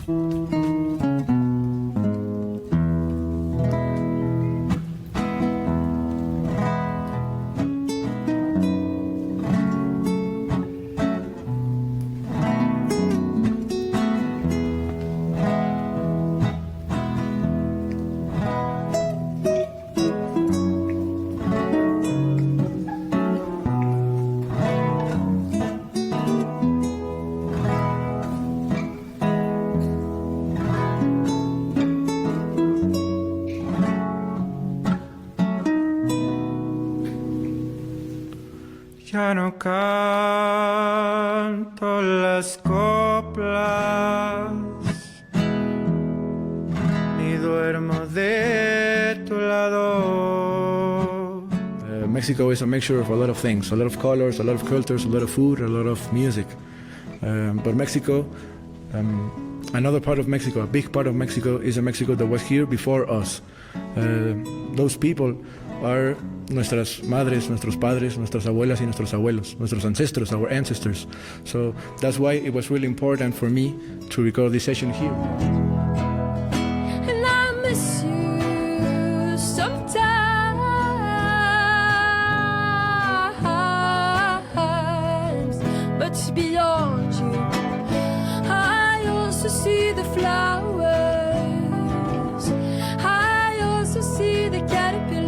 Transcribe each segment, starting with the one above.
Ya no canto las coplas, ni duermo de tu lado. Mexico is a mixture of a lot of things, a lot of colors, a lot of cultures, a lot of food, a lot of music. But Mexico, another part of Mexico, a big part of Mexico, is a Mexico that was here before us. Those people are nuestras madres, nuestros padres, nuestras abuelas y nuestros abuelos, nuestros ancestors, our ancestors. So that's why it was really important for me to record this session here. And I miss you sometimes, but beyond you, I also see the flowers. I also see the caterpillars.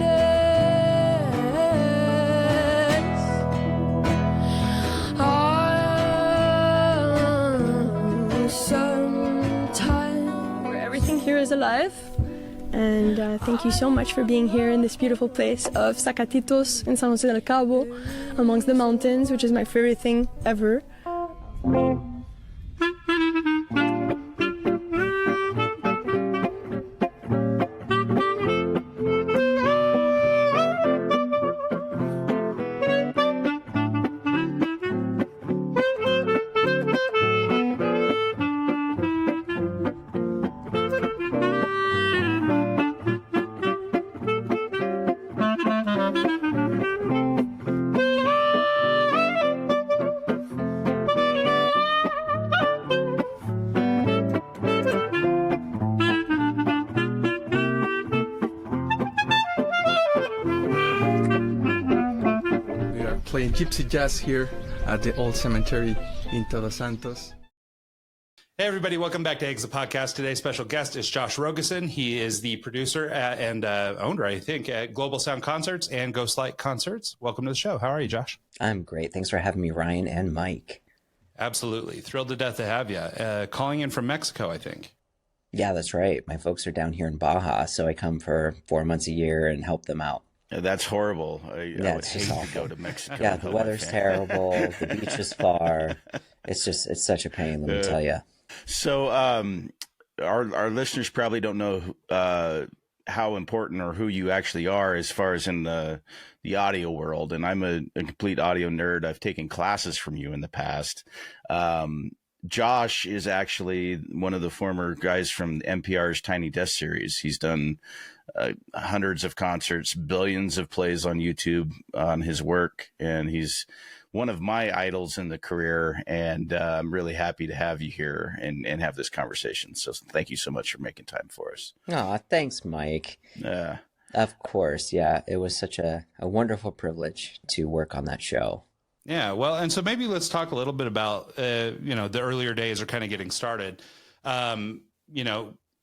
Is alive, and thank you so much for being here in this beautiful place of Zacatitos in San Jose del Cabo, amongst the mountains, which is my favorite thing ever. Playing gypsy jazz here at the old cemetery in Todos Santos. Hey everybody, welcome back to Eggs the Podcast. Today's special guest is Josh Rogosin. He is the producer and owner, I think, at Global Sound Concerts and Ghostlight Concerts. Welcome to the show. How are you, Josh? I'm great. Thanks for having me, Ryan and Mike. Absolutely. Thrilled to death to have you. Calling in from Mexico, I think. Yeah, that's right. My folks are down here in Baja, so I come for 4 months a year and help them out. That's horrible. I would it's hate just to awful. go to Mexico. Yeah, the weather's terrible. The beach is far. It's such a pain, let me tell you. So our listeners probably don't know how important or who you actually are as far as in the audio world. And I'm a complete audio nerd. I've taken classes from you in the past. Josh is actually one of the former guys from NPR's Tiny Desk series. He's done hundreds of concerts, billions of plays on YouTube on his work, and he's one of my idols in the career. And I'm really happy to have you here and have this conversation. So thank you so much for making time for us. Oh, thanks, Mike. Of course. Yeah, it was such a wonderful privilege to work on that show. Yeah, well, and so maybe let's talk a little bit about, the earlier days are kind of getting started.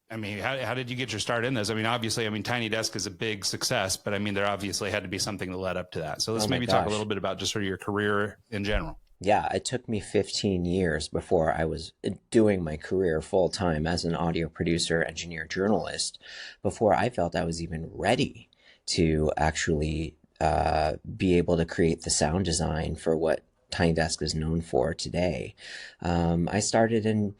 I mean, how did you get your start in this? I mean, obviously, Tiny Desk is a big success, but I mean, there obviously had to be something that led up to that. So let's maybe talk a little bit about just sort of your career in general. Yeah, it took me 15 years before I was doing my career full time as an audio producer, engineer, journalist, before I felt I was even ready to actually be able to create the sound design for what Tiny Desk is known for today. I started in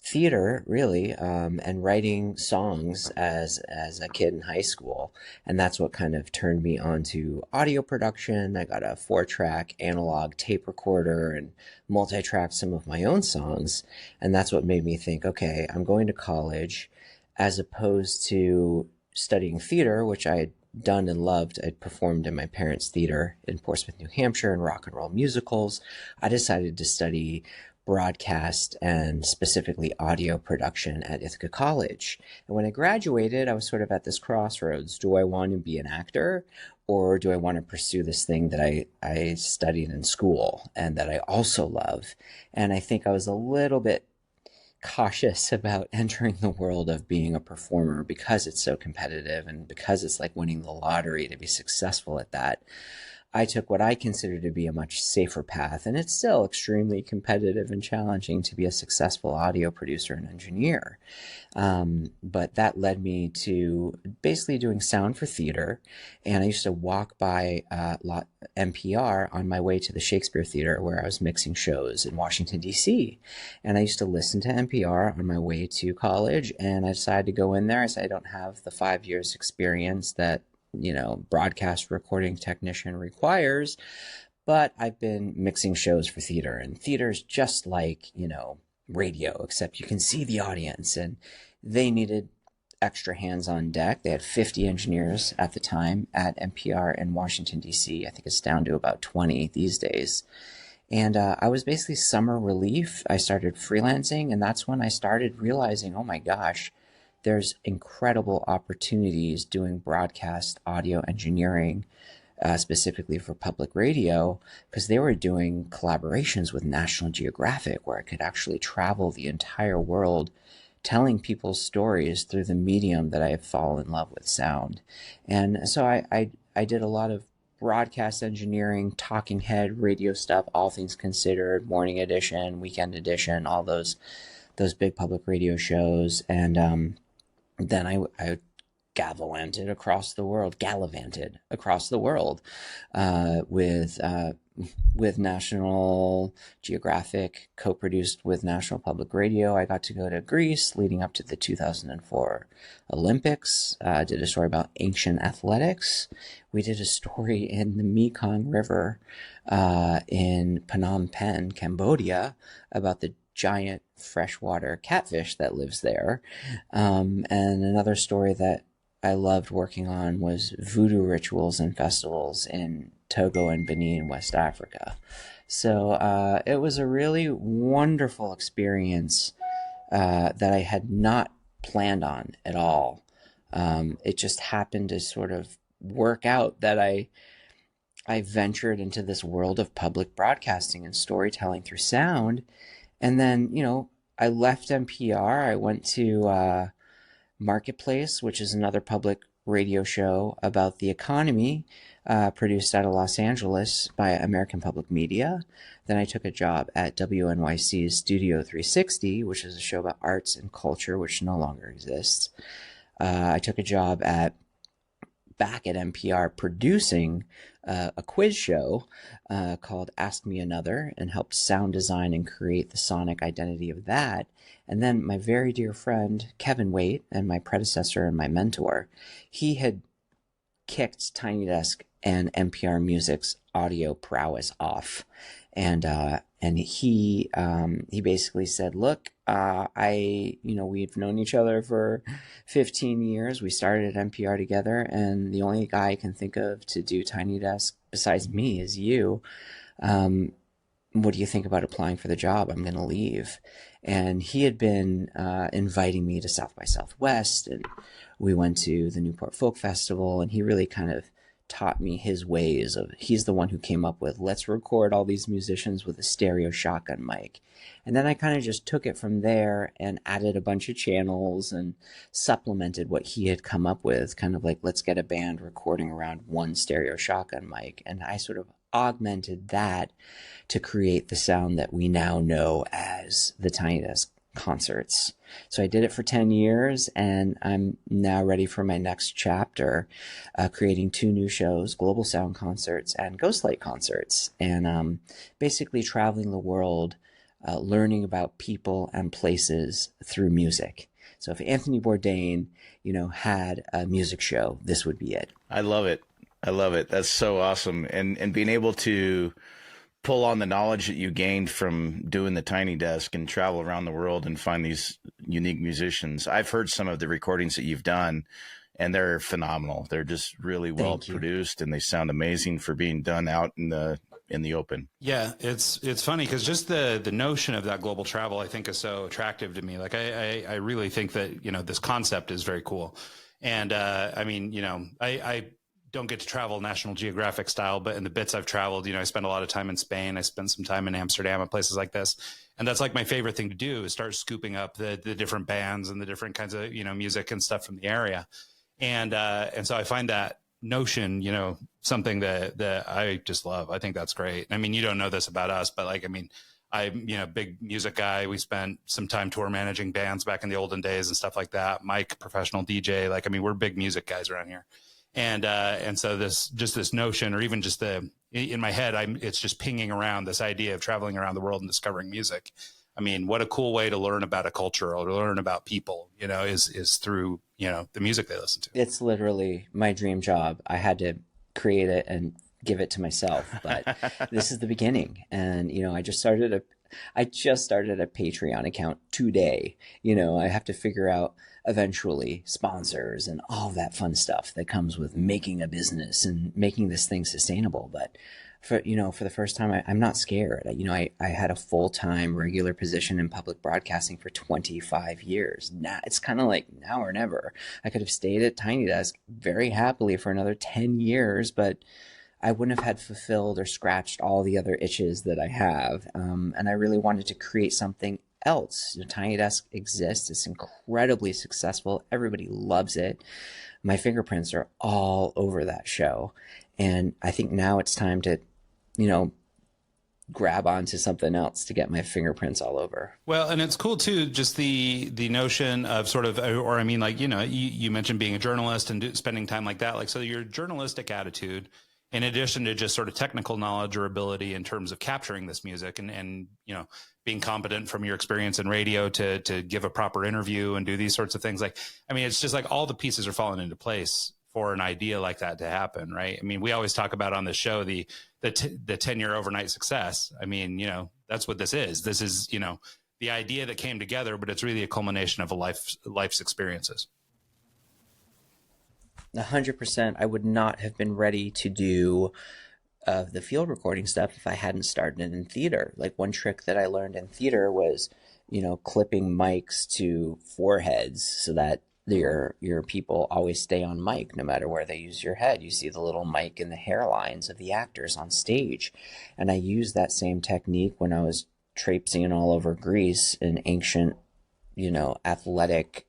theater, really, and writing songs as a kid in high school. And that's what kind of turned me on to audio production. I got a 4-track analog tape recorder and multi-tracked some of my own songs. And that's what made me think, okay, I'm going to college as opposed to studying theater, which I had done and loved. I'd performed in my parents' theater in Portsmouth, New Hampshire, in rock and roll musicals. I decided to study broadcast and specifically audio production at Ithaca College. And when I graduated, I was sort of at this crossroads. Do I want to be an actor, or do I want to pursue this thing that I studied in school and that I also love? And I think I was a little bit cautious about entering the world of being a performer because it's so competitive and because it's like winning the lottery to be successful at that. I took what I consider to be a much safer path, and it's still extremely competitive and challenging to be a successful audio producer and engineer. But that led me to basically doing sound for theater, and I used to walk by NPR on my way to the Shakespeare Theater where I was mixing shows in Washington, D.C. And I used to listen to NPR on my way to college, and I decided to go in there. I said, I don't have the 5 years experience that broadcast recording technician requires, but I've been mixing shows for theater, and theater is just like, radio, except you can see the audience, and they needed extra hands on deck. They had 50 engineers at the time at NPR in Washington, D.C. I think it's down to about 20 these days. And I was basically summer relief. I started freelancing, and that's when I started realizing, oh my gosh, there's incredible opportunities doing broadcast audio engineering, specifically for public radio, because they were doing collaborations with National Geographic where I could actually travel the entire world telling people's stories through the medium that I have fallen in love with, sound. And so I did a lot of broadcast engineering, talking head radio stuff, All Things Considered, Morning Edition, Weekend Edition, all those big public radio shows. And then I gallivanted across the world with National Geographic, co-produced with National Public Radio. I got to go to Greece leading up to the 2004 Olympics. Did a story about ancient athletics. We did a story in the Mekong River in Phnom Penh, Cambodia, about the giant freshwater catfish that lives there. And another story that I loved working on was voodoo rituals and festivals in Togo and Benin, West Africa. So it was a really wonderful experience that I had not planned on at all. It just happened to sort of work out that I ventured into this world of public broadcasting and storytelling through sound. And then, I left NPR. I went to Marketplace, which is another public radio show about the economy, produced out of Los Angeles by American Public Media. Then I took a job at WNYC's Studio 360, which is a show about arts and culture, which no longer exists. I took a job back at NPR producing a quiz show called Ask Me Another, and helped sound design and create the sonic identity of that. And then my very dear friend, Kevin Waite, and my predecessor and my mentor, he had kicked Tiny Desk and NPR Music's audio prowess off. And he basically said, look, we've known each other for 15 years. We started at NPR together, and the only guy I can think of to do Tiny Desk besides me is you. What do you think about applying for the job? I'm going to leave. And he had been inviting me to South by Southwest, and we went to the Newport Folk Festival, and he really kind of taught me his ways of, he's the one who came up with, let's record all these musicians with a stereo shotgun mic. And then I kind of just took it from there and added a bunch of channels and supplemented what he had come up with, kind of like, let's get a band recording around one stereo shotgun mic. And I sort of augmented that to create the sound that we now know as the Tiny Desk concerts. So I did it for 10 years, and I'm now ready for my next chapter, creating 2 new shows, Global Sound Concerts and Ghostlight Concerts, and basically traveling the world, learning about people and places through music. So if Anthony Bourdain, had a music show, this would be it. I love it. That's so awesome. And being able to pull on the knowledge that you gained from doing the Tiny Desk and travel around the world and find these unique musicians. I've heard some of the recordings that you've done, and they're phenomenal. They're just really well produced, and they sound amazing for being done out in the in the open. Yeah, it's funny because just the notion of that global travel, I think, is so attractive to me. Like I really think that, you know, this concept is very cool. And I mean, you know, I don't get to travel National Geographic style, but in the bits I've traveled, you know, I spend a lot of time in Spain. I spent some time in Amsterdam and places like this. And that's like my favorite thing to do, is start scooping up the different bands and the different kinds of, you know, music and stuff from the area. And so I find that notion, you know, something that I just love. I think that's great. I mean, you don't know this about us, but like, I mean, I'm, you know, big music guy. We spent some time tour managing bands back in the olden days and stuff like that. Mike, professional DJ. Like, I mean, we're big music guys around here. And so this notion, or even just in my head, it's just pinging around this idea of traveling around the world and discovering music. I mean, what a cool way to learn about a culture or to learn about people, you know, is through, you know, the music they listen to. It's literally my dream job. I had to create it and give it to myself, but this is the beginning. And, you know, I just started a Patreon account today. You know, I have to figure out eventually sponsors and all that fun stuff that comes with making a business and making this thing sustainable. But for the first time, I'm not scared. You know, I had a full-time regular position in public broadcasting for 25 years. Now it's kind of like now or never. I could have stayed at Tiny Desk very happily for another 10 years, but I wouldn't have had fulfilled or scratched all the other itches that I have. And I really wanted to create something else. You know, Tiny Desk exists. It's incredibly successful. Everybody loves it. My fingerprints are all over that show. And I think now it's time to, you know, grab onto something else to get my fingerprints all over. Well, and it's cool too, just the notion of sort of, or I mean, like, you know, you mentioned being a journalist and spending time like that. Like, so your journalistic attitude, in addition to just sort of technical knowledge or ability in terms of capturing this music and you know, being competent from your experience in radio to give a proper interview and do these sorts of things. Like, I mean, it's just like all the pieces are falling into place for an idea like that to happen, right? I mean, we always talk about on this show the 10-year overnight success. I mean, you know, that's what this is. This is, you know, the idea that came together, but it's really a culmination of life's experiences. 100%. I would not have been ready to do the field recording stuff if I hadn't started in theater. Like, one trick that I learned in theater was, you know, clipping mics to foreheads so that your people always stay on mic no matter where they use your head. You see the little mic in the hairlines of the actors on stage. And I used that same technique when I was traipsing all over Greece in ancient, you know, athletic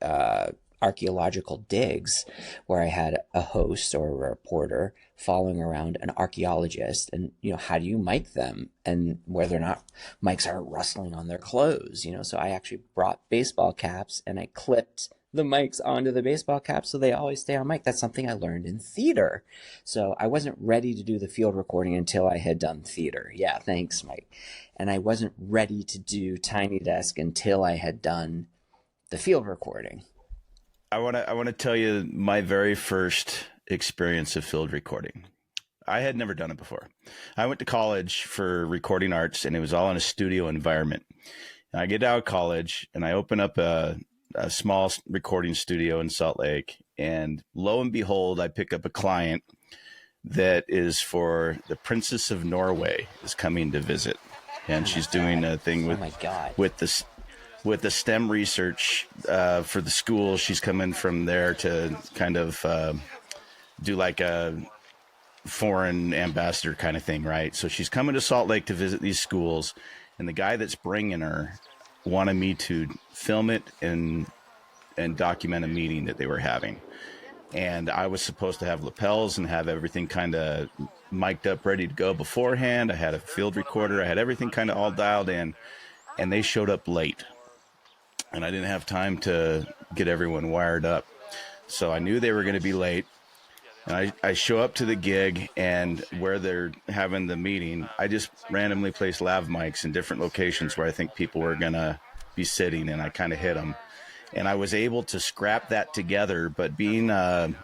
archaeological digs, where I had a host or a reporter following around an archaeologist, and, you know, how do you mic them, and whether or not mics are rustling on their clothes, you know. So I actually brought baseball caps and I clipped the mics onto the baseball caps so they always stay on mic. That's something I learned in theater. So I wasn't ready to do the field recording until I had done theater. Yeah, thanks, Mike. And I wasn't ready to do Tiny Desk until I had done the field recording. I want to tell you my very first experience of field recording. I had never done it before. I went to college for recording arts, and it was all in a studio environment. And I get out of college and I open up a small recording studio in Salt Lake, and lo and behold, I pick up a client that is for the Princess of Norway is coming to visit, and she's doing a thing with the STEM research for the school. She's coming from there to kind of do like a foreign ambassador kind of thing, right? So she's coming to Salt Lake to visit these schools, and the guy that's bringing her wanted me to film it and document a meeting that they were having. And I was supposed to have lapels and have everything kind of mic'd up, ready to go beforehand. I had a field recorder. I had everything kind of all dialed in, and they showed up late. And I didn't have time to get everyone wired up. So I knew they were going to be late. And I show up to the gig, and where they're having the meeting, I just randomly placed lav mics in different locations where I think people were going to be sitting, and I kind of hit them. And I was able to scrap that together, but being a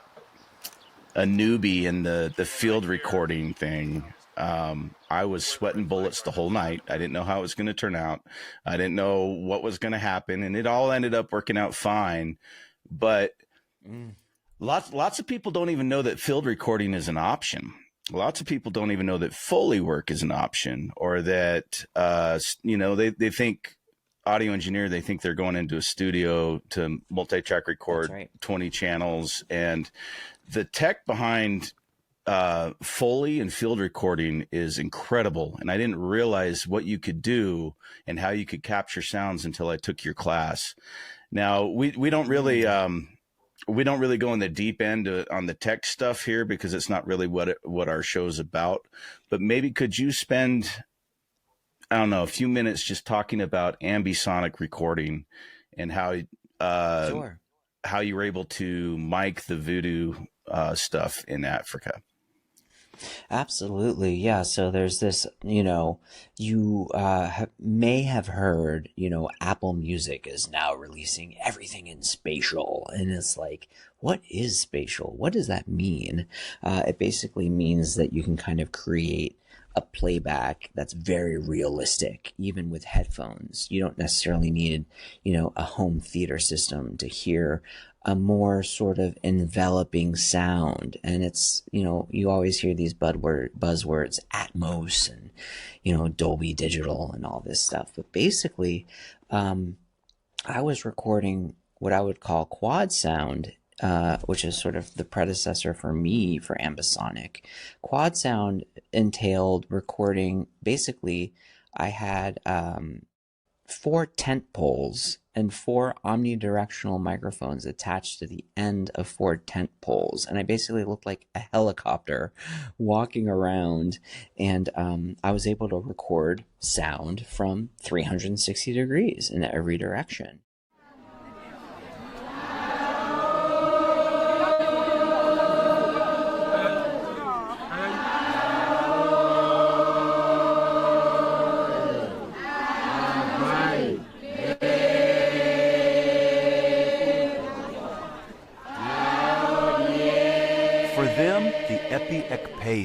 newbie in the field recording thing, I was sweating bullets the whole night. I didn't know how it was going to turn out. I didn't know what was going to happen, and it all ended up working out fine. But lots of people don't even know that field recording is an option. lots of people don't even know that Foley work is an option, or that, they think audio engineer, they think they're going into a studio to multi-track record 20 channels. And the tech behind Foley and field recording is incredible. And I didn't realize what you could do and how you could capture sounds until I took your class. Now, we don't really go in the deep end on the tech stuff here, because it's not really what our show's about. But maybe could you spend, I don't know, a few minutes just talking about ambisonic recording and how you were able to mic the voodoo stuff in Africa? Absolutely. Yeah. So there's this, you may have heard, Apple Music is now releasing everything in Spatial. And it's like, what is Spatial? What does that mean? It basically means that you can kind of create a playback that's very realistic, even with headphones. You don't necessarily need, a home theater system to hear a more sort of enveloping sound. And it's, you always hear these buzzwords, Atmos and, Dolby Digital and all this stuff. But basically, I was recording what I would call quad sound, which is sort of the predecessor for me for Ambisonic. Quad sound entailed recording, basically, I had 4 tent poles and 4 omnidirectional microphones attached to the end of 4 tent poles. And I basically looked like a helicopter walking around, and I was able to record sound from 360 degrees in every direction.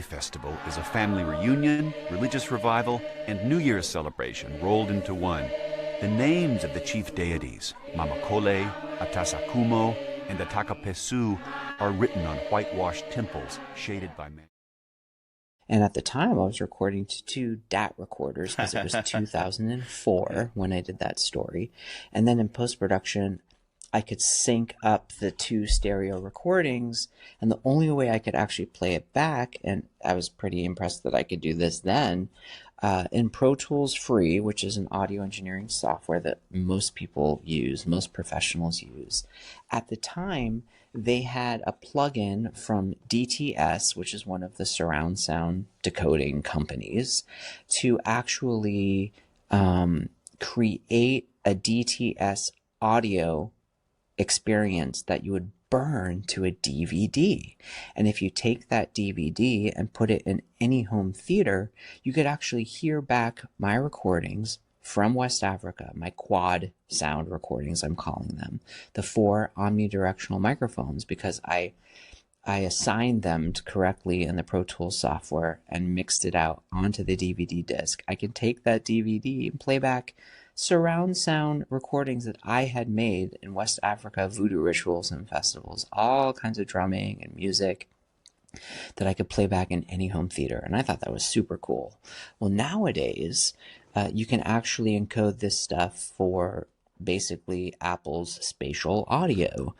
Festival is a family reunion, religious revival, and New Year's celebration rolled into one. The names of the chief deities, Mamakole, Atasakumo, and Atakapesu, are written on whitewashed temples shaded by men. And at the time, I was recording to 2 DAT recorders, because it was 2004 when I did that story. And then in post-production, I could sync up the 2 stereo recordings, and the only way I could actually play it back, and I was pretty impressed that I could do this then, in Pro Tools Free, which is an audio engineering software that most people use, most professionals use. At the time, they had a plugin from DTS, which is one of the surround sound decoding companies, to actually create a DTS audio experience that you would burn to a DVD. And if you take that DVD and put it in any home theater, you could actually hear back my recordings from West Africa, my quad sound recordings, I'm calling them, the 4 omnidirectional microphones, because I assigned them correctly in the Pro Tools software and mixed it out onto the DVD disc. I can take that DVD and play back surround sound recordings that I had made in West Africa, voodoo rituals and festivals, all kinds of drumming and music that I could play back in any home theater. And I thought that was super cool. Well, nowadays, you can actually encode this stuff for basically Apple's spatial audio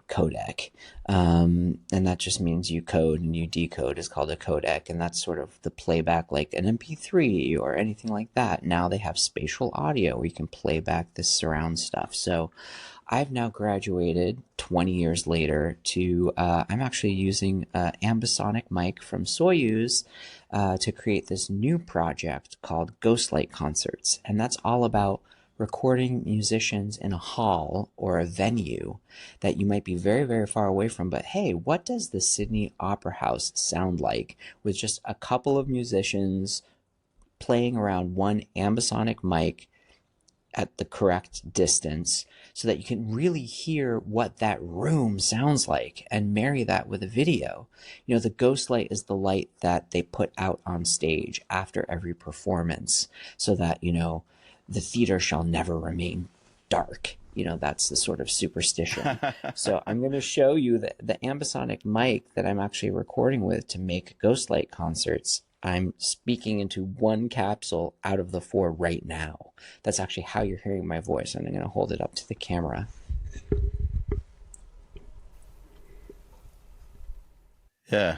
codec. And that just means you code and you decode is called a codec. And that's sort of the playback like an MP3 or anything like that. Now they have spatial audio where you can play back this surround stuff. So I've now graduated 20 years later to, I'm actually using an Ambisonic mic from Soyuz to create this new project called Ghostlight Concerts. And that's all about recording musicians in a hall or a venue that you might be very, very far away from. But hey, what does the Sydney Opera House sound like with just a couple of musicians playing around one ambisonic mic at the correct distance so that you can really hear what that room sounds like and marry that with a video? You know, the ghost light is the light that they put out on stage after every performance so that, you know, the theater shall never remain dark. that's the sort of superstition. So I'm going to show you the Ambisonic mic that I'm actually recording with to make Ghostlight concerts. I'm speaking into one capsule out of the 4 right now. That's actually how you're hearing my voice. And I'm going to hold it up to the camera. Yeah.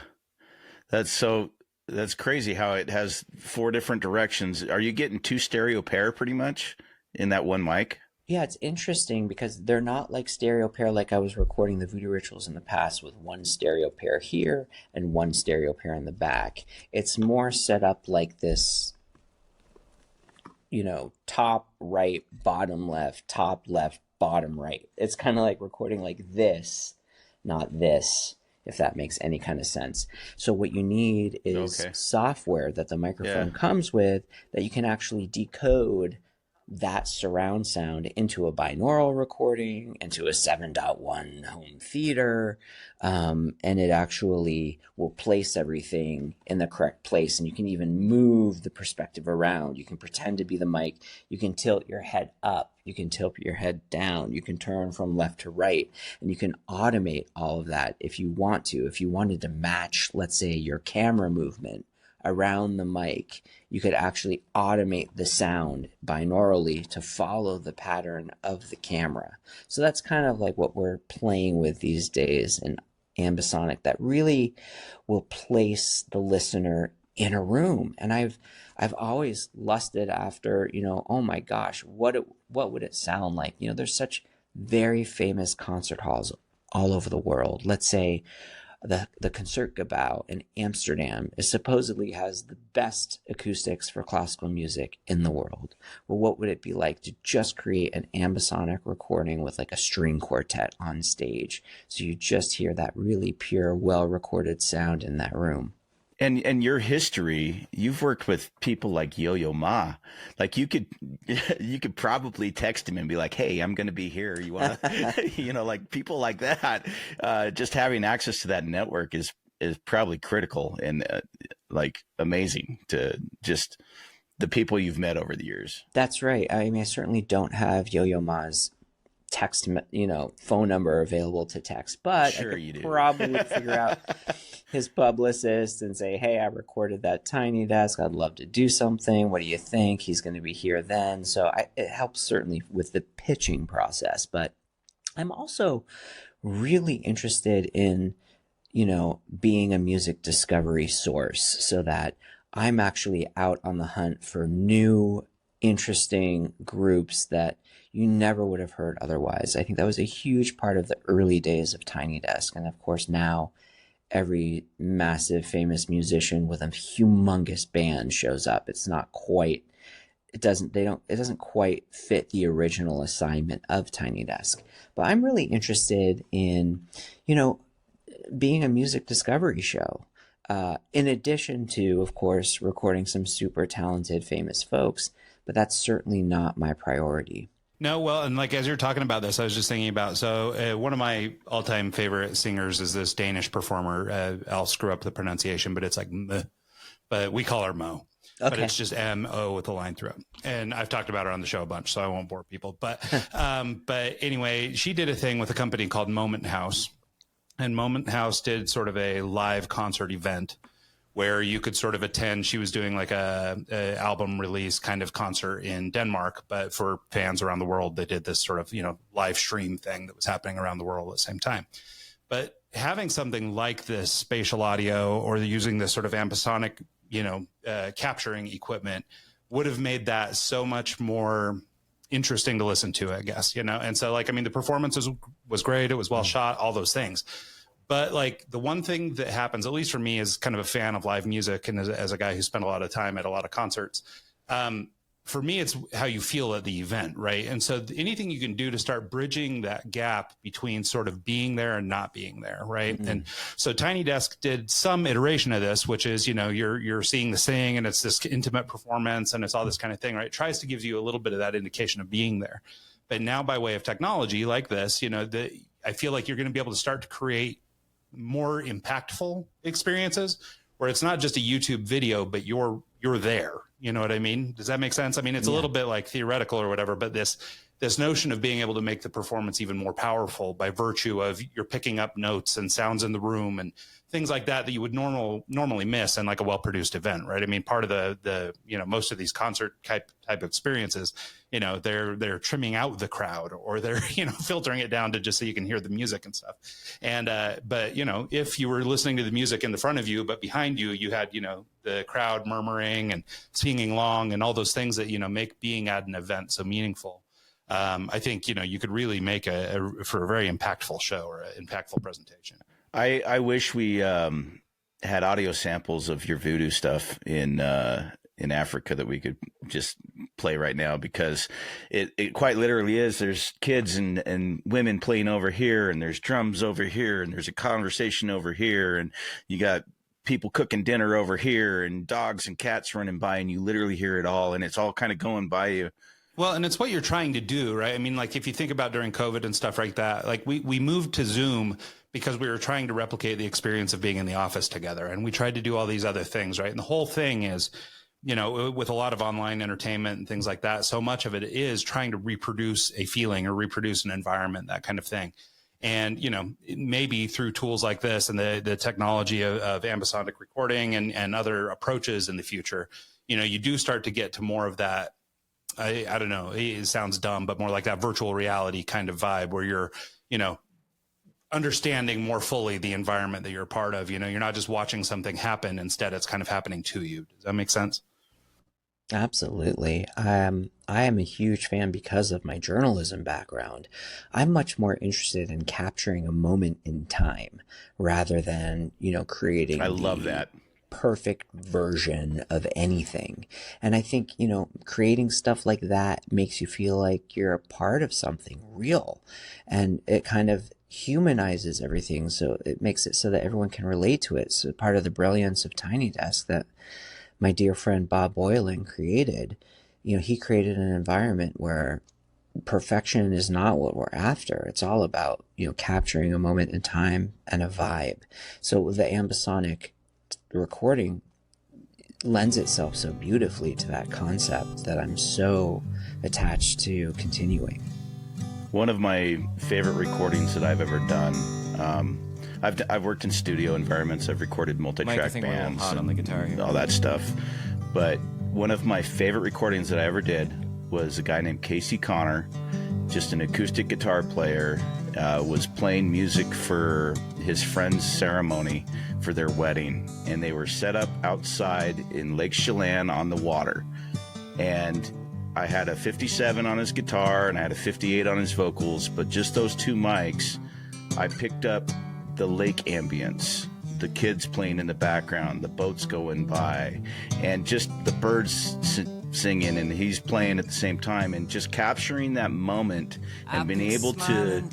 That's crazy how it has 4 different directions. Are you getting 2 stereo pair pretty much in that one mic? Yeah, it's interesting because they're not like stereo pair like I was recording the Voodoo Rituals in the past with 1 stereo pair here and 1 stereo pair in the back. It's more set up like this, top right, bottom left, top left, bottom right. It's kind of like recording like this, not this, if that makes any kind of sense. So what you need is software that the microphone comes with that you can actually decode that surround sound into a binaural recording, into a 7.1 home theater, and it actually will place everything in the correct place. And you can even move the perspective around. You can pretend to be the mic. You can tilt your head up. You can tilt your head down. You can turn from left to right. And you can automate all of that if you want to. If you wanted to match, let's say, your camera movement around the mic, you could actually automate the sound binaurally to follow the pattern of the camera. So that's kind of like what we're playing with these days in Ambisonic that really will place the listener in a room. And I've always lusted after, oh my gosh, what would it sound like? There's such very famous concert halls all over the world. Let's say the Concertgebouw in Amsterdam supposedly has the best acoustics for classical music in the world. Well, what would it be like to just create an Ambisonic recording with like a string quartet on stage? So you just hear that really pure, well-recorded sound in that room. And your history, you've worked with people like Yo-Yo Ma. Like you could probably text him and be like, "Hey, I'm going to be here. You want to," like people like that. Just having access to that network is probably critical and like amazing to just the people you've met over the years. That's right. I mean, I certainly don't have Yo-Yo Ma's text, phone number available to text, but sure I could probably figure out his publicist and say, "Hey, I recorded that Tiny Desk. I'd love to do something. What do you think? He's going to be here then." So it helps certainly with the pitching process, but I'm also really interested in, being a music discovery source so that I'm actually out on the hunt for new, interesting groups that you never would have heard otherwise. I think that was a huge part of the early days of Tiny Desk. And of course, now every massive famous musician with a humongous band shows up. It doesn't quite fit the original assignment of Tiny Desk. But I'm really interested in, being a music discovery show. In addition to, of course, recording some super talented, famous folks, but that's certainly not my priority. No, well, and like as you're talking about this, I was just thinking about, one of my all-time favorite singers is this Danish performer. I'll screw up the pronunciation, but it's like, but we call her Mo. Okay. But it's just M-O with a line through it. And I've talked about her on the show a bunch, so I won't bore people. But anyway, she did a thing with a company called Moment House. And Moment House did sort of a live concert event where you could sort of attend. She was doing like a album release kind of concert in Denmark, but for fans around the world, they did this sort of, live stream thing that was happening around the world at the same time. But having something like this spatial audio or using this sort of ambisonic, capturing equipment would have made that so much more interesting to listen to, I guess, And so the performance was great. It was well shot, all those things. But like the one thing that happens, at least for me, as kind of a fan of live music and as a guy who spent a lot of time at a lot of concerts, for me, it's how you feel at the event, right? And so anything you can do to start bridging that gap between sort of being there and not being there, right? Mm-hmm. And so Tiny Desk did some iteration of this, which is, you're seeing the thing and it's this intimate performance and it's all this kind of thing, right? It tries to give you a little bit of that indication of being there. But now by way of technology like this, I feel like you're going to be able to start to create more impactful experiences where it's not just a YouTube video, but you're there. You know what I mean? Does that make sense? I mean, it's a little bit like theoretical or whatever, but this this notion of being able to make the performance even more powerful by virtue of you're picking up notes and sounds in the room and things like that you would normally miss in like a well-produced event, right? I mean, part of the most of these concert type experiences, they're trimming out the crowd, or they're filtering it down to just so you can hear the music and stuff. And but if you were listening to the music in the front of you, but behind you you had the crowd murmuring and singing along and all those things that make being at an event so meaningful. I think you could really make for a very impactful show or an impactful presentation. I wish we had audio samples of your voodoo stuff in Africa that we could just play right now, because it quite literally is. There's kids and women playing over here, and there's drums over here, and there's a conversation over here, and you got people cooking dinner over here, and dogs and cats running by, and you literally hear it all, and it's all kind of going by you. Well, and it's what you're trying to do, right? I mean, like if you think about during COVID and stuff like that, like we moved to Zoom because we were trying to replicate the experience of being in the office together. And we tried to do all these other things, right? And the whole thing is, with a lot of online entertainment and things like that, so much of it is trying to reproduce a feeling or reproduce an environment, that kind of thing. And, maybe through tools like this and the technology of ambisonic recording and other approaches in the future, you do start to get to more of that. I don't know, it sounds dumb, but more like that virtual reality kind of vibe where you're, understanding more fully the environment that you're a part of. You're not just watching something happen. Instead, it's kind of happening to you. Does that make sense? Absolutely. I am a huge fan because of my journalism background. I'm much more interested in capturing a moment in time rather than, creating I love that perfect version of anything. And I think, creating stuff like that makes you feel like you're a part of something real, and it kind of humanizes everything. So it makes it so that everyone can relate to it. So part of the brilliance of Tiny Desk that my dear friend Bob Boylan created, he created an environment where perfection is not what we're after. It's all about, capturing a moment in time and a vibe. So the ambisonic recording lends itself so beautifully to that concept that I'm so attached to continuing. One of my favorite recordings that I've ever done, I've worked in studio environments. I've recorded multi-track bands hot on the guitar here. All that stuff. But one of my favorite recordings that I ever did was a guy named Casey Connor, just an acoustic guitar player, was playing music for his friend's ceremony for their wedding. And they were set up outside in Lake Chelan on the water. And I had a 57 on his guitar and I had a 58 on his vocals, but just those two mics, I picked up the lake ambience, the kids playing in the background, the boats going by, and just the birds singing, and he's playing at the same time, and just capturing that moment and being able to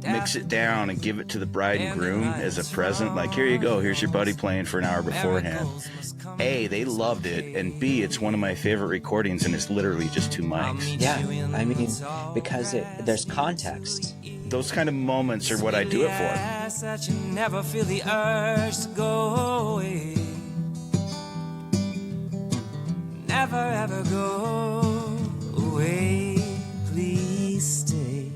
mix it down and give it to the bride and groom as a present. Like, here you go, here's your buddy playing for an hour beforehand. A, they loved it, and B, it's one of my favorite recordings, and it's literally just two mics. Yeah, I mean, because there's context. Those kind of moments are what I do it for. That you never feel the urge to go away. Never ever go away. Please stay.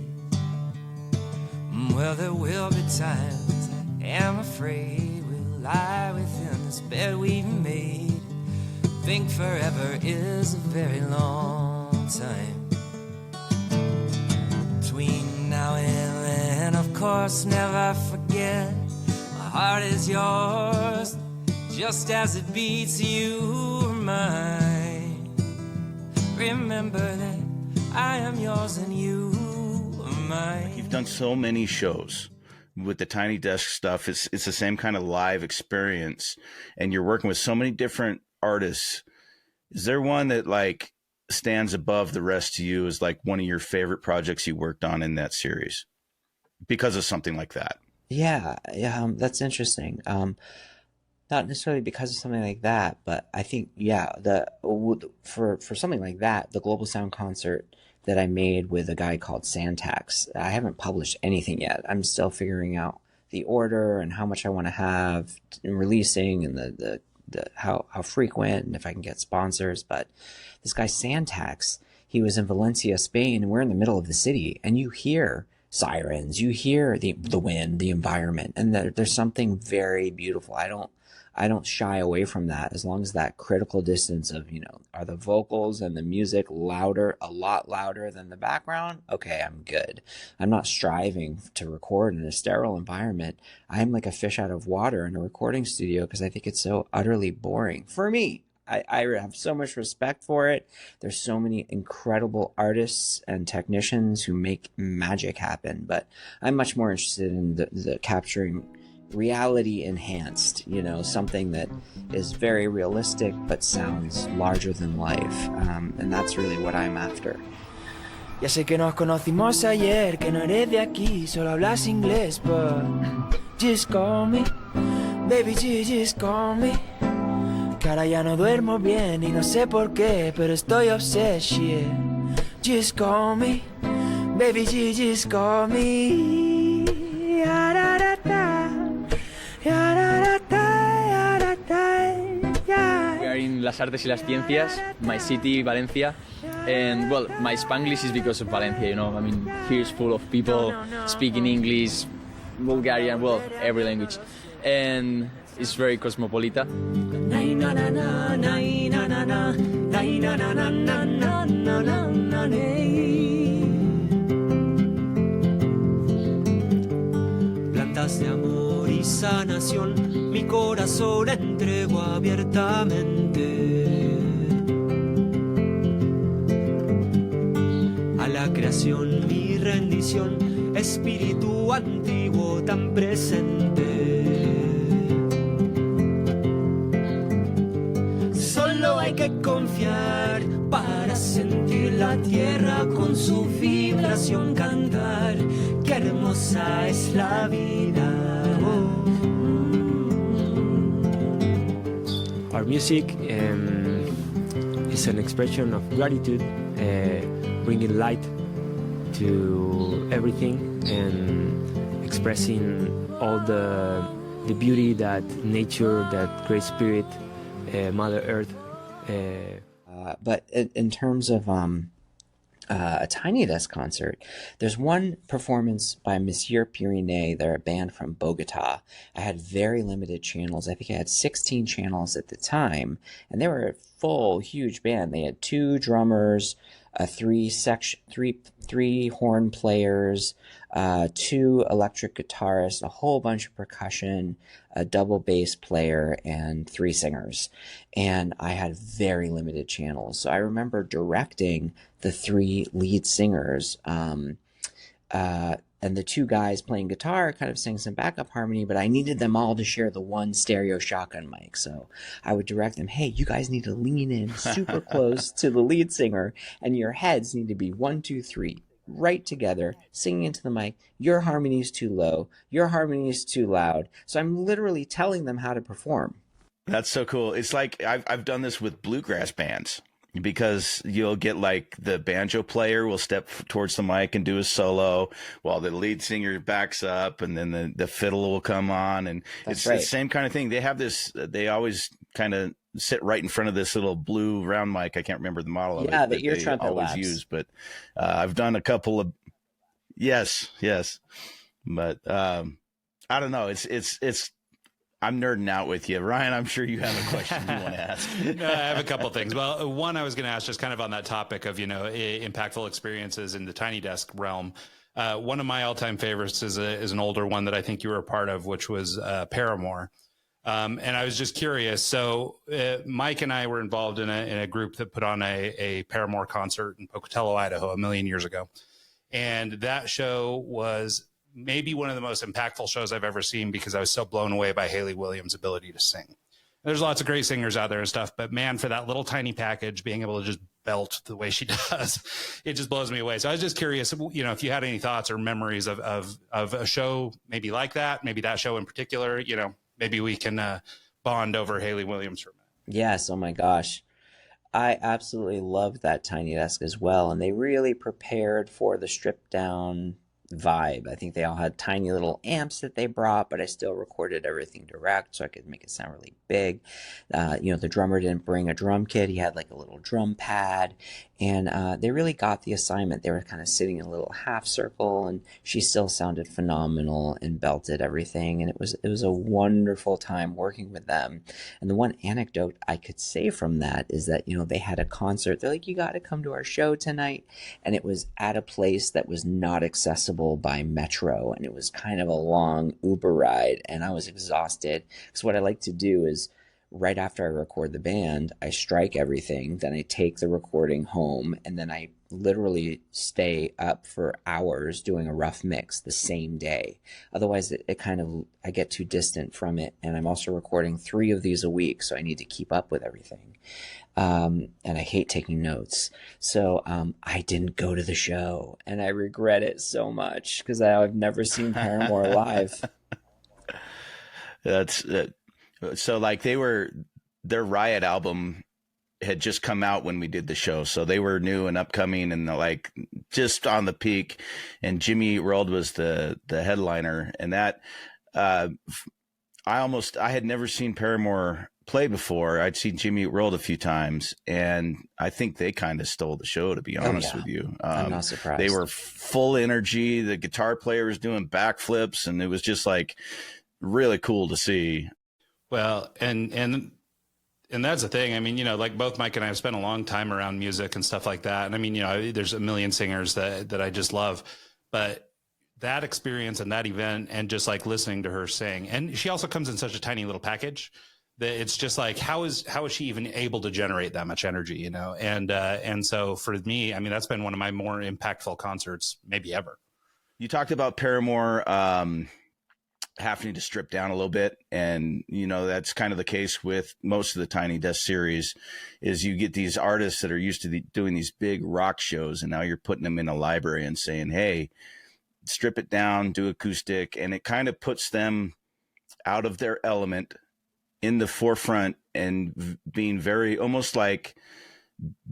Well, there will be times I am afraid we'll lie within this bed we've made. Think forever is a very long time. Between now and then, of course, never forget, my heart is yours, just as it beats you are mine. Remember that I am yours and you are mine. You've done so many shows with the Tiny Desk stuff. It's the same kind of live experience, and you're working with so many different artists. Is there one that like stands above the rest to you as like one of your favorite projects you worked on in that series because of something like that? Yeah, that's interesting. Not necessarily because of something like that, but I think, for something like that, the Global Sound concert that I made with a guy called Santax, I haven't published anything yet. I'm still figuring out the order and how much I want to have in releasing, and the how frequent, and if I can get sponsors. But this guy Santax, he was in Valencia, Spain, and we're in the middle of the city, and you hear sirens, you hear the wind, the environment, and there's something very beautiful. I don't shy away from that, as long as that critical distance of, are the vocals and the music louder, a lot louder than the background? Okay, I'm good. I'm not striving to record in a sterile environment. I'm like a fish out of water in a recording studio because I think it's so utterly boring for me. I have so much respect for it. There's so many incredible artists and technicians who make magic happen, but I'm much more interested in the capturing reality enhanced, something that is very realistic but sounds larger than life, and that's really what I'm after. Ya sé que nos conocimos ayer, que no eres de aquí, solo hablas inglés, but just call me, baby, just call me. Que ahora ya no duermo bien y no sé por qué, pero estoy obsessed, yeah. Just call me, baby, just call me. We are in Las Artes y las Ciencias, my city, Valencia. And well, my Spanglish is because of Valencia, I mean, here is full of people speaking English, Bulgarian, well, every language. And it's very cosmopolitan. Plantas de amor y sanación, mi corazón entrego abiertamente a la creación, mi rendición, espíritu antiguo tan presente. Solo hay que confiar para sentir la tierra con su vibración cantar. Qué hermosa es la vida. Our music is an expression of gratitude, bringing light to everything and expressing all the beauty that nature, that great spirit, Mother Earth. But in terms of a Tiny Desk concert, there's one performance by Monsieur Pyrénées. They're a band from Bogota. I had very limited channels. I think I had 16 channels at the time, and they were a full, huge band. They had 2 drummers, three horn players, 2 electric guitarists, a whole bunch of percussion, a double bass player, and 3 singers. And I had very limited channels. So I remember directing the 3 lead singers, and the 2 guys playing guitar kind of sang some backup harmony, but I needed them all to share the one stereo shotgun mic. So I would direct them, hey, you guys need to lean in super close to the lead singer, and your heads need to be 1, 2, 3, right together, singing into the mic. Your harmony is too low. Your harmony is too loud. So I'm literally telling them how to perform. That's so cool. It's like I've done this with bluegrass bands, because you'll get like the banjo player will step towards the mic and do a solo while the lead singer backs up, and then the fiddle will come on. And it's the same kind of thing. They have this, they always kind of sit right in front of this little blue round mic. I can't remember the model of it. Yeah, the ear trumpet always labs. use, but I've done a couple of, yes. But I don't know. It's, I'm nerding out with you, Ryan. I'm sure you have a question you want to ask. No, I have a couple things. Well, one I was going to ask, just kind of on that topic of, impactful experiences in the Tiny Desk realm. One of my all-time favorites is an older one that I think you were a part of, which was Paramore. And I was just curious. So Mike and I were involved in a group that put on a Paramore concert in Pocatello, Idaho, 1,000,000 years ago. And that show was maybe one of the most impactful shows I've ever seen, because I was so blown away by Hayley Williams' ability to sing. There's lots of great singers out there and stuff, but man, for that little tiny package, being able to just belt the way she does, it just blows me away. So I was just curious, if you had any thoughts or memories of a show maybe like that, maybe that show in particular, maybe we can bond over Hayley Williams for a minute. Yes. Oh my gosh. I absolutely loved that Tiny Desk as well. And they really prepared for the stripped down vibe. I think they all had tiny little amps that they brought, but I still recorded everything direct so I could make it sound really big. The drummer didn't bring a drum kit. He had like a little drum pad, And they really got the assignment. They were kind of sitting in a little half circle, and she still sounded phenomenal and belted everything. And it was a wonderful time working with them. And the one anecdote I could say from that is that, you know, they had a concert. They're like, you got to come to our show tonight. And it was at a place that was not accessible by metro. And it was kind of a long Uber ride. And I was exhausted, because what I like to do is, right after I record the band, I strike everything, then I take the recording home, and then I literally stay up for hours doing a rough mix the same day. Otherwise, it kind of, I get too distant from it. And I'm also recording 3 of these a week, so I need to keep up with everything. And I hate taking notes. So I didn't go to the show, and I regret it so much, because I've never seen Paramore live. That's so like their Riot album had just come out when we did the show. So they were new and upcoming and like just on the peak, and Jimmy Eat World was the headliner. And that, I had never seen Paramore play before. I'd seen Jimmy Eat World a few times, and I think they kind of stole the show, to be honest with you. I'm not surprised. They were full energy. The guitar player was doing backflips, and it was just like really cool to see. Well, and that's the thing. I mean, you know, like both Mike and I have spent a long time around music and stuff like that. And I mean, you know, there's a million singers that I just love, but that experience and that event and just like listening to her sing, and she also comes in such a tiny little package that it's just like, how is she even able to generate that much energy, you know? And so for me, I mean, that's been one of my more impactful concerts maybe ever. You talked about Paramore, having to strip down a little bit, and you know that's kind of the case with most of the Tiny Desk series. Is you get these artists that are used to doing these big rock shows, and now you're putting them in a library and saying, hey, strip it down, do acoustic, and it kind of puts them out of their element in the forefront and being very, almost like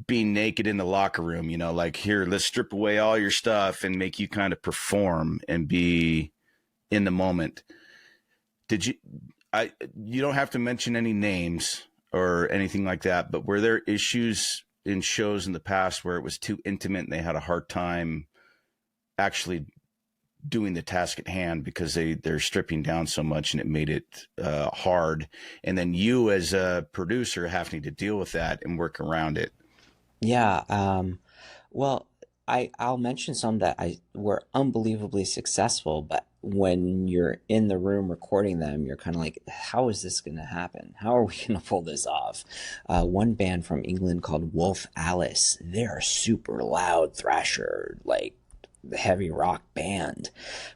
being naked in the locker room, you know, like, here, let's strip away all your stuff and make you kind of perform and be in the moment. You don't have to mention any names or anything like that, but were there issues in shows in the past where it was too intimate and they had a hard time actually doing the task at hand because they're stripping down so much and it made it hard? And then you as a producer having to deal with that and work around it. Yeah. Well, I'll mention some that were unbelievably successful, but when you're in the room recording them, you're kind of like, how is this going to happen? How are we going to pull this off? One band from England called Wolf Alice, they're a super loud thrasher, like heavy rock band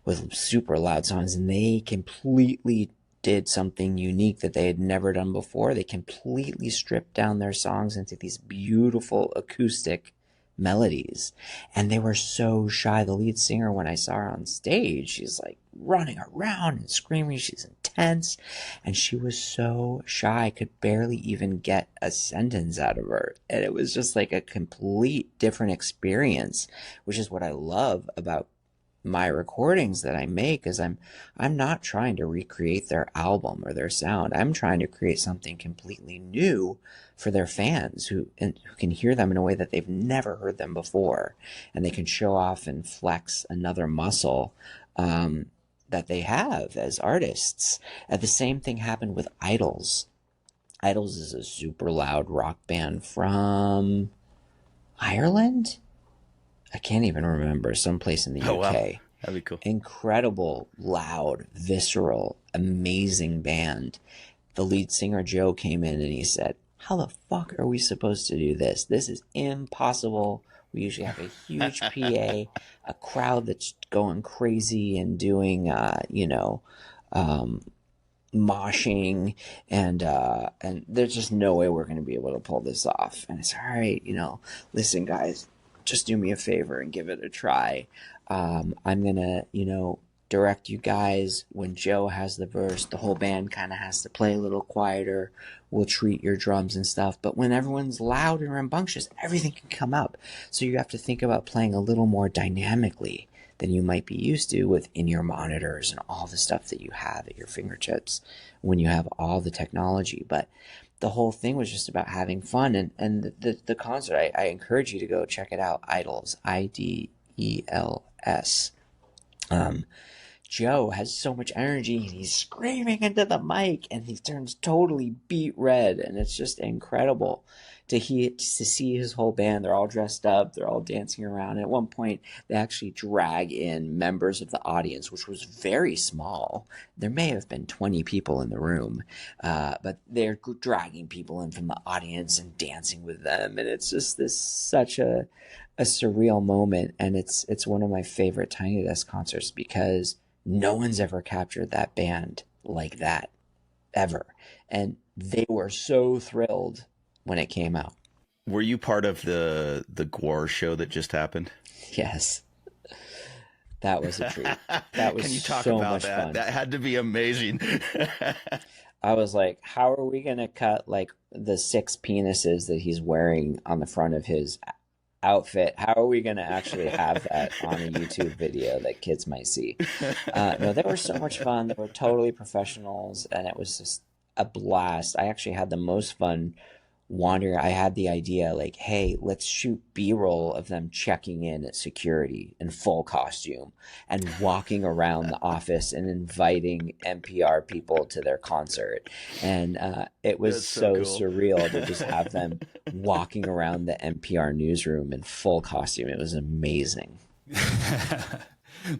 with super loud songs, and they completely did something unique that they had never done before. They completely stripped down their songs into these beautiful acoustic melodies, and they were so shy. The lead singer, when I saw her on stage, she's like running around and screaming. She's intense, and she was so shy. I could barely even get a sentence out of her, and it was just like a complete different experience, which is what I love about my recordings that I make. Is I'm not trying to recreate their album or their sound. I'm trying to create something completely new for their fans who can hear them in a way that they've never heard them before, and they can show off and flex another muscle that they have as artists. The same thing happened with Idols. Idols is a super loud rock band from Ireland. I can't even remember, someplace in the UK. Wow. That'd be cool. Incredible, loud, visceral, amazing band. The lead singer, Joe, came in and he said, how the fuck are we supposed to do this? This is impossible. We usually have a huge PA, a crowd that's going crazy and doing, moshing, and there's just no way we're going to be able to pull this off. And it's all right, listen, guys, just do me a favor and give it a try. I'm going to, direct you guys. When Joe has the verse, the whole band kind of has to play a little quieter. We'll treat your drums and stuff. But when everyone's loud and rambunctious, everything can come up. So you have to think about playing a little more dynamically than you might be used to with in-ear monitors and all the stuff that you have at your fingertips when you have all the technology. But the whole thing was just about having fun. And the concert, I encourage you to go check it out. Idols, IDELS. Joe has so much energy and he's screaming into the mic and he turns totally beet red, and it's just incredible to see his whole band. They're all dressed up, they're all dancing around. And at one point they actually drag in members of the audience, which was very small. There may have been 20 people in the room, but they're dragging people in from the audience and dancing with them, and it's just such a surreal moment. And it's one of my favorite Tiny Desk concerts because no one's ever captured that band like that, ever. And they were so thrilled when it came out. Were you part of the Gwar show that just happened? Yes. That was a treat. That was Can you talk so about much that? fun. That had to be amazing. I was like, how are we going to cut like the 6 penises that he's wearing on the front of his outfit? How are we going to actually have that on a YouTube video that kids might see? No, they were so much fun. They were totally professionals, and it was just a blast. I actually had the most fun wandering. I had the idea like, hey, let's shoot B-roll of them checking in at security in full costume and walking around the office and inviting NPR people to their concert. And it was so cool. surreal to just have them walking around the NPR newsroom in full costume. It was amazing.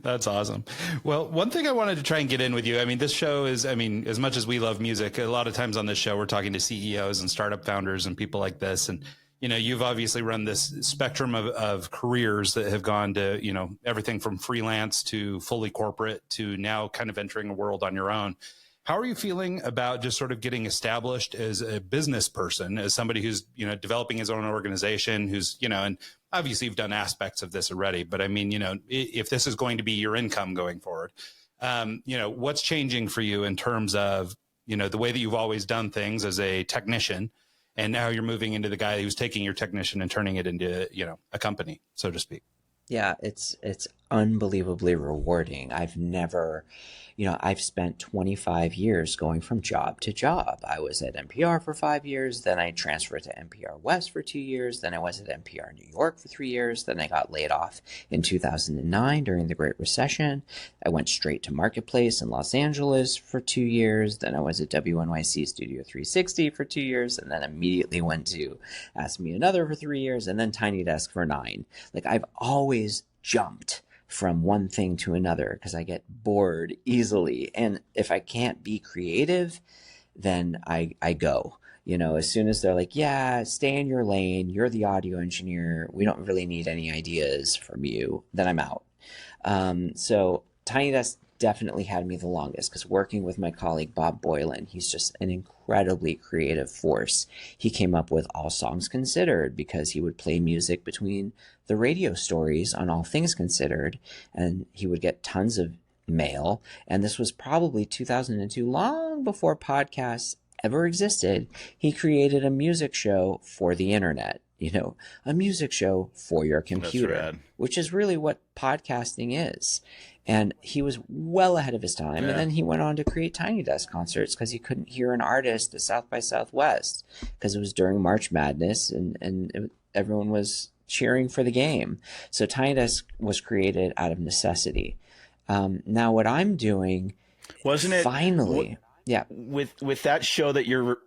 That's awesome. Well, one thing I wanted to try and get in with you, I mean, this show is, I mean, as much as we love music, a lot of times on this show, we're talking to CEOs and startup founders and people like this. And, you know, you've obviously run this spectrum of careers that have gone to, you know, everything from freelance to fully corporate to now kind of entering a world on your own. How are you feeling about just sort of getting established as a business person, as somebody who's, you know, developing his own organization, who's, you know, and obviously you've done aspects of this already, but I mean, you know, if this is going to be your income going forward, you know, what's changing for you in terms of, you know, the way that you've always done things as a technician, and now you're moving into the guy who's taking your technician and turning it into, you know, a company, so to speak. Yeah, it's unbelievably rewarding. I've never, you know, I've spent 25 years going from job to job. I was at NPR for 5 years, then I transferred to NPR West for 2 years, then I was at NPR New York for 3 years, then I got laid off in 2009 during the Great Recession. I went straight to Marketplace in Los Angeles for 2 years, then I was at WNYC Studio 360 for 2 years, and then immediately went to Ask Me Another for 3 years, and then Tiny Desk for 9. Like, I've always jumped from one thing to another because I get bored easily. And if I can't be creative, then I go. You know, as soon as they're like, yeah, stay in your lane, you're the audio engineer, we don't really need any ideas from you, then I'm out. So Tiny Desk definitely had me the longest because working with my colleague Bob Boylan, he's just an incredibly creative force. He came up with All Songs Considered because he would play music between the radio stories on All Things Considered, and he would get tons of mail. And this was probably 2002, long before podcasts ever existed. He created a music show for the internet, you know, a music show for your computer, which is really what podcasting is. And he was well ahead of his time. Yeah. And then he went on to create Tiny Desk concerts because he couldn't hear an artist at South by Southwest because it was during March Madness and everyone was cheering for the game. So Tiny Desk was created out of necessity. Now what I'm doing, wasn't it finally, yeah, with that show that you're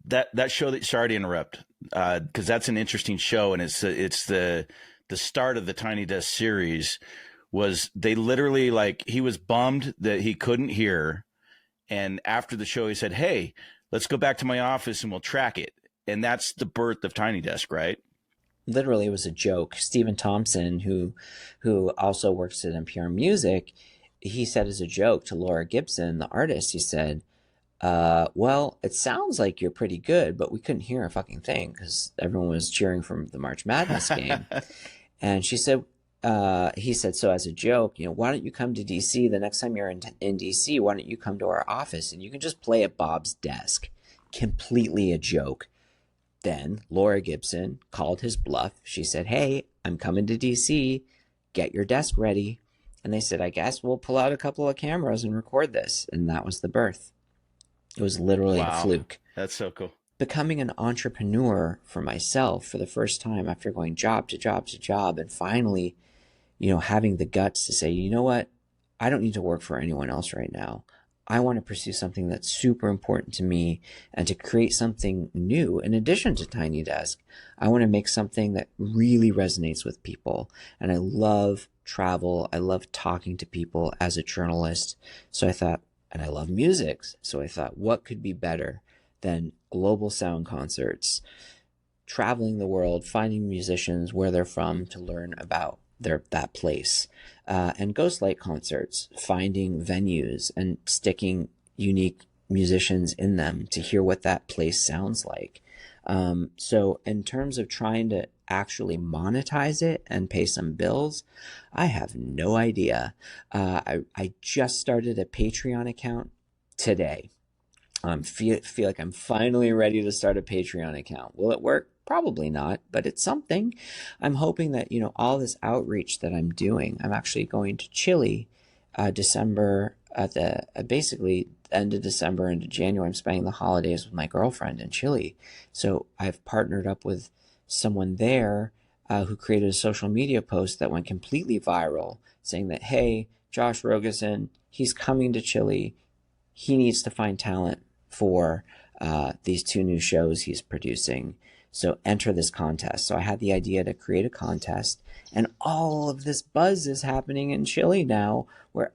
that show that, sorry to interrupt, because that's an interesting show, and it's the start of the Tiny Desk series. Was they literally, like, he was bummed that he couldn't hear, and after the show he said, hey, let's go back to my office and we'll track it. And that's the birth of Tiny Desk, right? Literally, it was a joke. Stephen Thompson, who also works at NPR Music, he said as a joke to Laura Gibson, the artist, he said, well, it sounds like you're pretty good, but we couldn't hear a fucking thing because everyone was cheering from the March Madness game. And she said, he said, so as a joke, you know, why don't you come to DC the next time you're in DC? Why don't you come to our office and you can just play at Bob's desk? Completely a joke. Then Laura Gibson called his bluff. She said, hey, I'm coming to DC. Get your desk ready. And they said, I guess we'll pull out a couple of cameras and record this. And that was the birth. It was literally a fluke. That's so cool. Becoming an entrepreneur for myself for the first time after going job to job to job, and finally, having the guts to say, you know what? I don't need to work for anyone else right now. I want to pursue something that's super important to me and to create something new. In addition to Tiny Desk, I want to make something that really resonates with people. And I love travel. I love talking to people as a journalist. So I thought, and I love music. So I thought, what could be better than global sound concerts, traveling the world, finding musicians where they're from to learn about that place, and Ghostlight concerts, finding venues and sticking unique musicians in them to hear what that place sounds like. So in terms of trying to actually monetize it and pay some bills, I have no idea. I just started a Patreon account today. Feel like I'm finally ready to start a Patreon account. Will it work? Probably not, but it's something. I'm hoping that, all this outreach that I'm doing, I'm actually going to Chile, December, at the basically end of December into January. I'm spending the holidays with my girlfriend in Chile. So I've partnered up with someone there who created a social media post that went completely viral saying that, hey, Josh Rogosin, he's coming to Chile. He needs to find talent for these 2 new shows he's producing. So enter this contest. So I had the idea to create a contest, and all of this buzz is happening in Chile now, where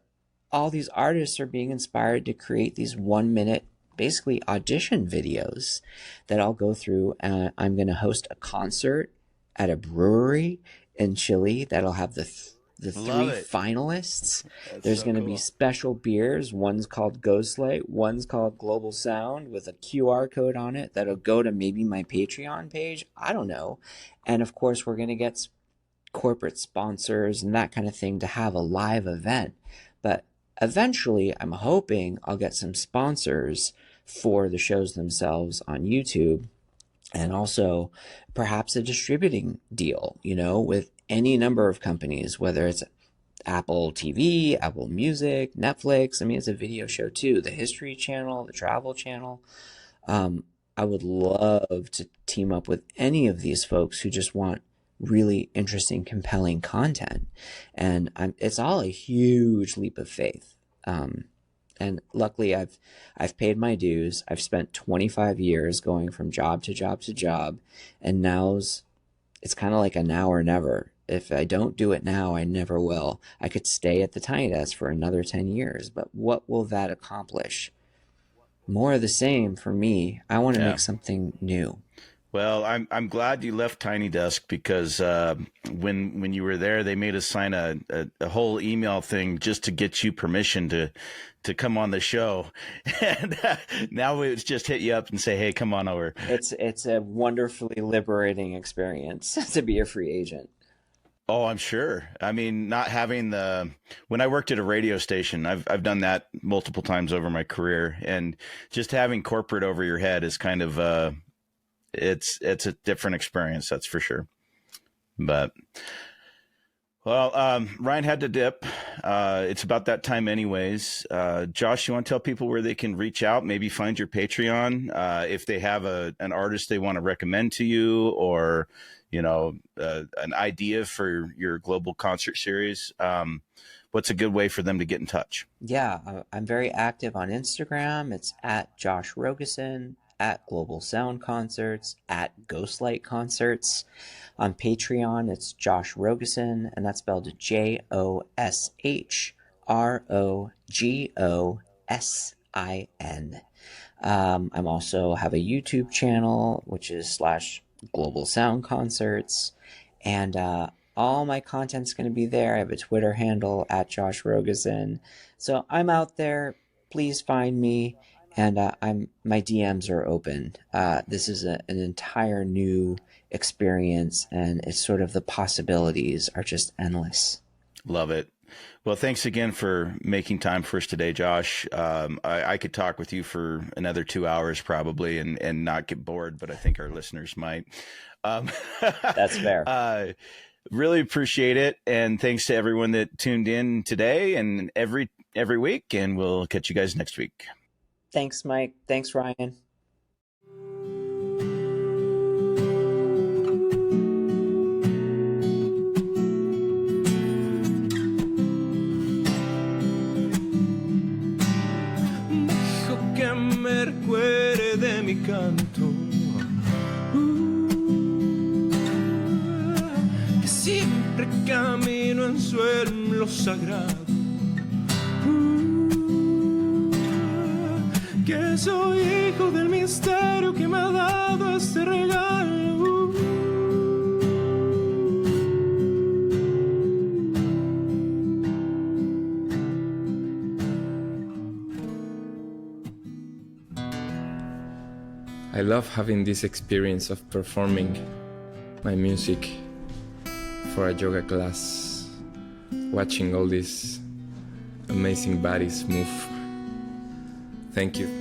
all these artists are being inspired to create these 1-minute, basically audition videos that I'll go through. I'm going to host a concert at a brewery in Chile that'll have the 3 finalists. There's going to be special beers. One's called Ghostlight. One's called Global Sound with a QR code on it that'll go to maybe my Patreon page. I don't know. And of course, we're going to get corporate sponsors and that kind of thing to have a live event. But eventually, I'm hoping I'll get some sponsors for the shows themselves on YouTube, and also perhaps a distributing deal, with any number of companies, whether it's Apple TV, Apple Music, Netflix. I mean, it's a video show too. The History Channel, the Travel Channel. I would love to team up with any of these folks who just want really interesting, compelling content. And it's all a huge leap of faith. And luckily, I've paid my dues. I've spent 25 years going from job to job to job, and it's kind of like a now or never. If I don't do it now, I never will. I could stay at the Tiny Desk for another 10 years, but what will that accomplish? More of the same for me. I want to make something new. Well, I'm glad you left Tiny Desk, because when you were there, they made us sign a whole email thing just to get you permission to come on the show, and now it's just hit you up and say, hey, come on over. It's a wonderfully liberating experience to be a free agent. Oh, I'm sure. I mean, not having when I worked at a radio station, I've done that multiple times over my career, and just having corporate over your head is kind of it's a different experience, that's for sure. But well, Ryan had to dip. It's about that time anyways. Josh, you want to tell people where they can reach out, maybe find your Patreon, if they have an artist they want to recommend to you, or an idea for your global concert series? What's a good way for them to get in touch? Yeah, I'm very active on Instagram. It's at Josh Rogosin, at Global Sound Concerts, at Ghostlight Concerts. On Patreon, it's Josh Rogosin, and that's spelled JoshRogosin. I'm also have a YouTube channel, which is /Global Sound Concerts, and all my content's going to be there. I have a Twitter handle at Josh Rogosin. So I'm out there. Please find me. And my DMs are open. This is an entire new experience, and it's sort of the possibilities are just endless. Love it. Well, thanks again for making time for us today, Josh. I could talk with you for another 2 hours probably and not get bored, but I think our listeners might. That's fair. Really appreciate it. And thanks to everyone that tuned in today and every week. And we'll catch you guys next week. Thanks, Mike. Thanks, Ryan. Dejo que me recuerde de mi canto. Que siempre camino en suelo sagrado. Que soy hijo del misterio que me ha dado este regalo. I love having this experience of performing my music for a yoga class, watching all these amazing bodies move. Thank you.